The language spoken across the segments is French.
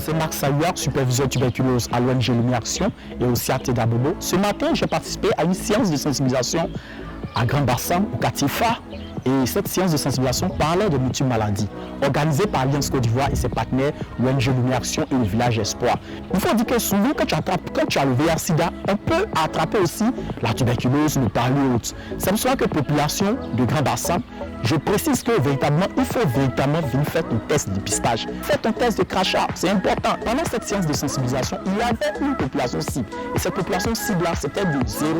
c'est Marc Saouar, superviseur tuberculose à l'ONG Lumière Action et aussi à Teda Bobo. Ce matin, j'ai participé à une séance de sensibilisation à Grand Bassam, au Katifa. Et cette séance de sensibilisation parlait de multiples maladies, organisée par Alliance Côte d'Ivoire et ses partenaires, l'ONG Lumière Action et le Village Espoir. Il faut dire que souvent, quand tu as le VIH-Sida, on peut attraper aussi la tuberculose, le palu et autres. C'est pour cela que la population de Grand Bassam, je précise que véritablement, il faut véritablement venir faire un test de dépistage. Faites un test de crachat, c'est important. Pendant cette séance de sensibilisation, il y avait une population cible. Et cette population cible-là, c'était de 0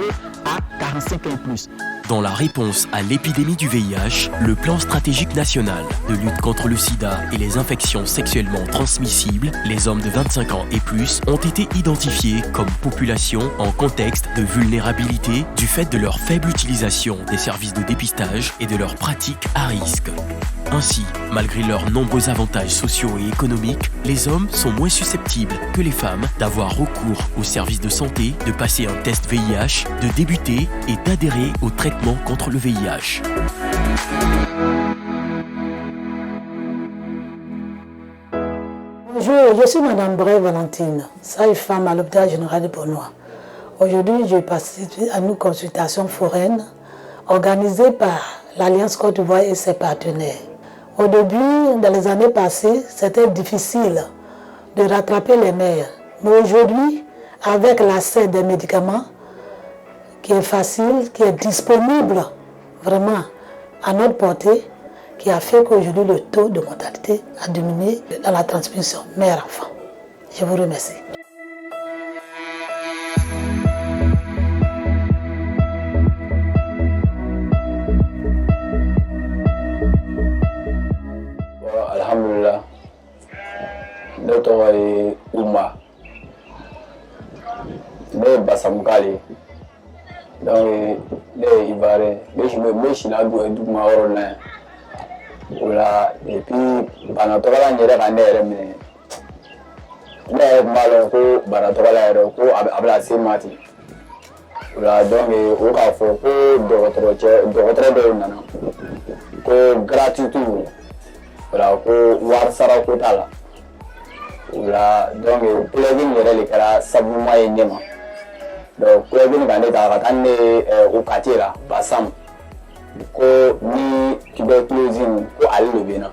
à 45 ans et plus. Dans la réponse à l'épidémie du VIH, le plan stratégique national de lutte contre le sida et les infections sexuellement transmissibles, les hommes de 25 ans et plus ont été identifiés comme population en contexte de vulnérabilité du fait de leur faible utilisation des services de dépistage et de leurs pratiques à risque. Ainsi, malgré leurs nombreux avantages sociaux et économiques, les hommes sont moins susceptibles que les femmes d'avoir recours aux services de santé, de passer un test VIH, de débuter et d'adhérer au traitement contre le VIH. Bonjour, je suis Madame Bray Valentine, sage-femme à l'hôpital général de Beaunois. Aujourd'hui, je participe à une consultation foraine organisée par l'Alliance Côte d'Ivoire et ses partenaires. Au début, dans les années passées, c'était difficile de rattraper les mères. Mais aujourd'hui, avec l'accès des médicaments, qui est facile, qui est disponible vraiment à notre portée, qui a fait qu'aujourd'hui le taux de mortalité a diminué dans la transmission mère-enfant. Je vous remercie. Alhamdulillah, ne tɔgɔ ye Uma, ne ye Basamukale, donc ne ye Ivoirien, ne si la duguma yɔrɔ la o la depuis banatɔgɔ la n yɛrɛ ka ne yɛrɛ minɛ ne yɛrɛ tun b'a dɔn ko banatɔgɔ la yɛrɛ ko a bɛna se ma ten o la donc o k'a fɔ ko dɔgɔtɔrɔ dɔw nana ko gratuite voilà ko wari sara ko t'a la o la donc plɛgin yɛrɛ de kɛra sabuma ye ɲɛma donc plɛgin ka ne ta ka taa ne o quartier la Bassam ko ni tuberculose ko ale de bɛ na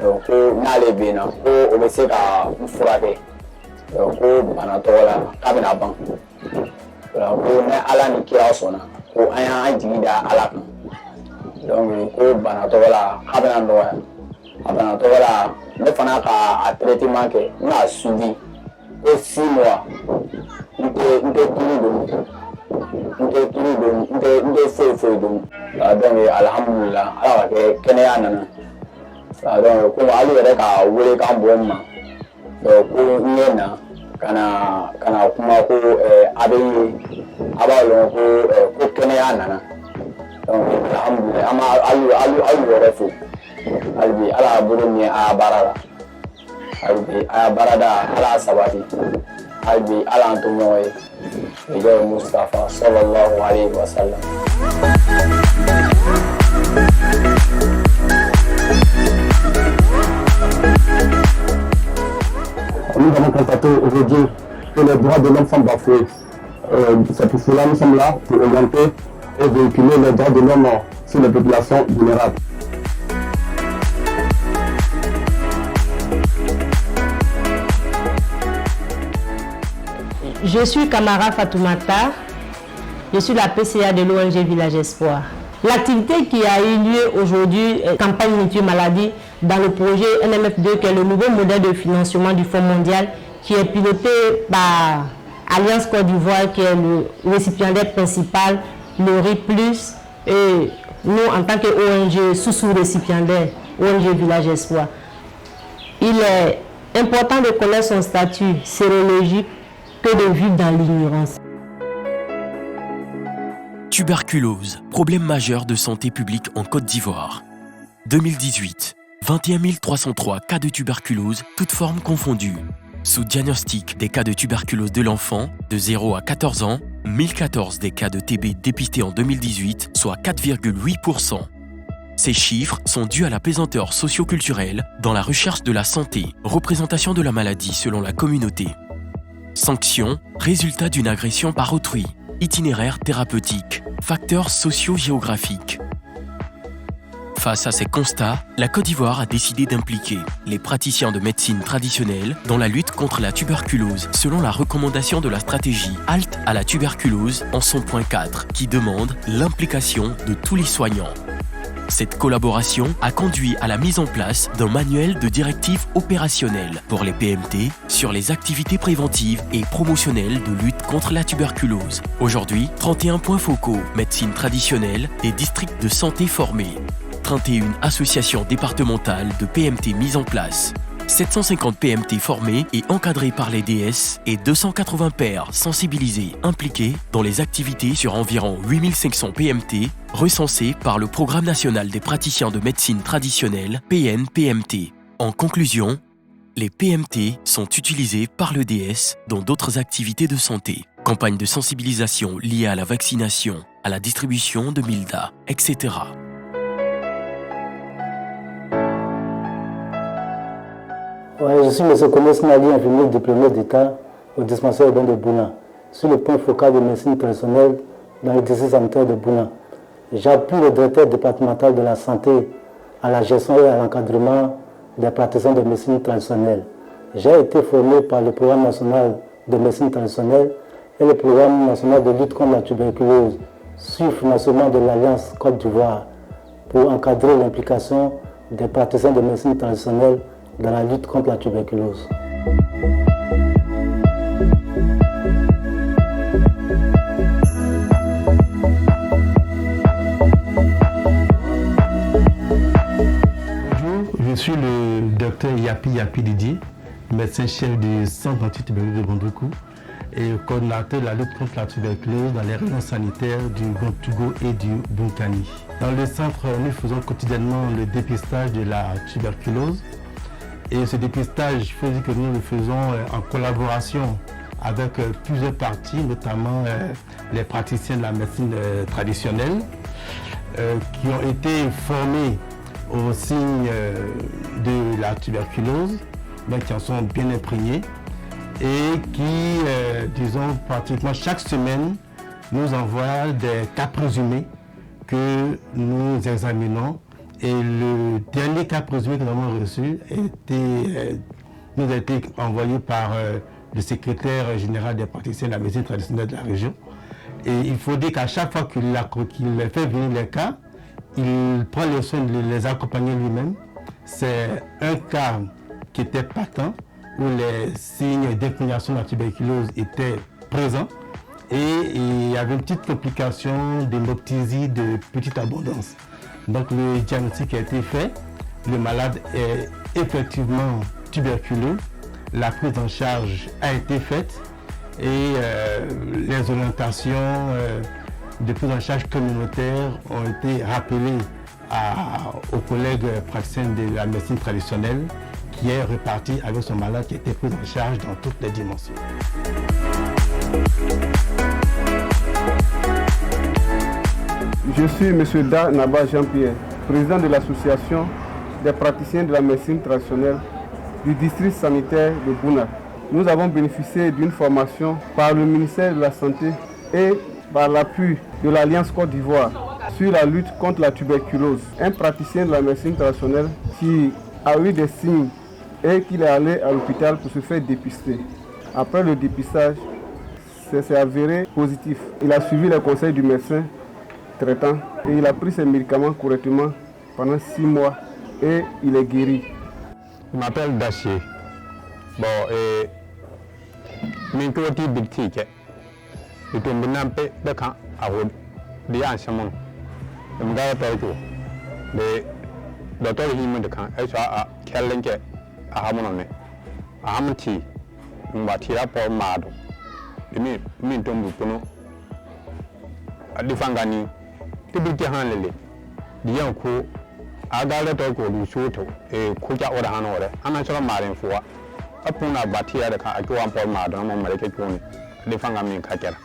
donc ko n'ale bɛ na ko o bɛ se ka n furakɛ donc ko bana tɔgɔ la k'a bɛna ban voilà ko ni Ala ni kira sɔnna ko an y'an jigi da Ala kan donc ko bana tɔgɔ la k'a bɛna nɔgɔya. A banatɔ la ne fana ka traitement kɛ n k'a suivi ko 6 mois n tɛ tulu don n tɛ foyi don donc alhamdulillah Ala ka kɛ kɛnɛya nana donc ko hali yɛrɛ ka wele k'an bɔ n ma donc ko n ye na ka na kuma ko a bɛ ye a b'a dɔn ko kɛnɛya nana donc alhamdulillah an b'a alu yɛrɛ fo. Albi ala bolo ni a barara albi a barada ala sabati albi ala anto moye de Mustafa sallallahu alaihi wasallam. Nous avons constaté aujourd'hui que les droits de l'homme sont bafoués. C'est pour cela que nous sommes là pour orienter et véhiculer les droits de l'homme sur les populations vulnérables. Je suis Kamara Fatoumata, je suis la PCA de l'ONG Village Espoir. L'activité qui a eu lieu aujourd'hui, campagne multi-maladie, dans le projet NMF2, qui est le nouveau modèle de financement du Fonds mondial, qui est piloté par Alliance Côte d'Ivoire, qui est le récipiendaire principal, le RI+, et nous, en tant qu'ONG sous-récipiendaire, ONG Village Espoir. Il est important de connaître son statut sérologique que de vivre dans l'ignorance. Tuberculose, problème majeur de santé publique en Côte d'Ivoire. 2018, 21 303 cas de tuberculose, toutes formes confondues. Sous diagnostic des cas de tuberculose de l'enfant de 0 à 14 ans, 1014 des cas de TB dépistés en 2018, soit 4,8%. Ces chiffres sont dus à la pesanteur socio-culturelle dans la recherche de la santé, représentation de la maladie selon la communauté. Sanctions, résultat d'une agression par autrui, itinéraire thérapeutique, facteurs socio-géographiques. Face à ces constats, la Côte d'Ivoire a décidé d'impliquer les praticiens de médecine traditionnelle dans la lutte contre la tuberculose selon la recommandation de la stratégie Halte à la tuberculose en son point 4 qui demande l'implication de tous les soignants. Cette collaboration a conduit à la mise en place d'un manuel de directives opérationnelles pour les PMT sur les activités préventives et promotionnelles de lutte contre la tuberculose. Aujourd'hui, 31 points focaux, médecine traditionnelle, des districts de santé formés, 31 associations départementales de PMT mises en place, 750 PMT formés et encadrés par les DS et 280 pairs sensibilisés impliqués dans les activités sur environ 8500 PMT recensés par le Programme national des praticiens de médecine traditionnelle PNPMT. En conclusion, les PMT sont utilisés par le DS dans d'autres activités de santé, campagnes de sensibilisation liées à la vaccination, à la distribution de Milda, etc. Ouais, je suis M. Komes Nali, infirmier diplômé d'État au dispensaire urbain de Bouna. Sur le point focal de médecine traditionnelle dans le district sanitaire de Bouna. J'appuie le directeur départemental de la santé à la gestion et à l'encadrement des praticiens de médecine traditionnelle. J'ai été formé par le programme national de médecine traditionnelle et le programme national de lutte contre la tuberculose sur financement de l'Alliance Côte d'Ivoire pour encadrer l'implication des praticiens de médecine traditionnelle dans la lutte contre la tuberculose. Bonjour, je suis le docteur Yapi Didier, médecin-chef du centre antituberculose de Bondoukou et coordinateur de la lutte contre la tuberculose dans les régions sanitaires du Gontougou et du Bunkani. Dans le centre, nous faisons quotidiennement le dépistage de la tuberculose. Et ce dépistage, il faut dire que nous le faisons en collaboration avec plusieurs parties, notamment les praticiens de la médecine traditionnelle, qui ont été formés aux signes de la tuberculose, mais qui en sont bien imprégnés, et qui, disons, pratiquement chaque semaine, nous envoient des cas présumés que nous examinons. Et le dernier cas présumé que nous avons reçu nous a été envoyé par le secrétaire général des praticiens de la médecine traditionnelle de la région. Et il faut dire qu'à chaque fois qu'il fait venir les cas, il prend le soin de les accompagner lui-même. C'est un cas qui était patent, où les signes d'imprégnation de la tuberculose étaient présents. Et il y avait une petite complication d'hémoptysie de petite abondance. Donc le diagnostic a été fait, le malade est effectivement tuberculeux, la prise en charge a été faite et les orientations de prise en charge communautaire ont été rappelées aux collègues praticiens de la médecine traditionnelle qui est reparti avec son malade qui a été pris en charge dans toutes les dimensions. Je suis M. Da Naba Jean-Pierre, président de l'association des praticiens de la médecine traditionnelle du district sanitaire de Bouna. Nous avons bénéficié d'une formation par le ministère de la Santé et par l'appui de l'Alliance Côte d'Ivoire sur la lutte contre la tuberculose. Un praticien de la médecine traditionnelle qui a eu des signes et qu'il est allé à l'hôpital pour se faire dépister. Après le dépistage, c'est avéré positif. Il a suivi les conseils du médecin traitant et il a pris ses médicaments correctement pendant 6 mois et il est guéri. Je m'appelle Daché. Bon, et je suis boutique. Je suis un de camp à Wood. Je suis un chamon. Je suis un peu de docteur Himo de camp. Je suis un Kellenke à Hamonone. À Hamonti, je suis un peu mado. Je suis un peu de Fangani. Je suis un peu de agale to ko du shoto e kuja ora hanore ana chora marin fuwa apuna batia da ka akwa pol ma don mo mare ke kuni de fanga min ka kera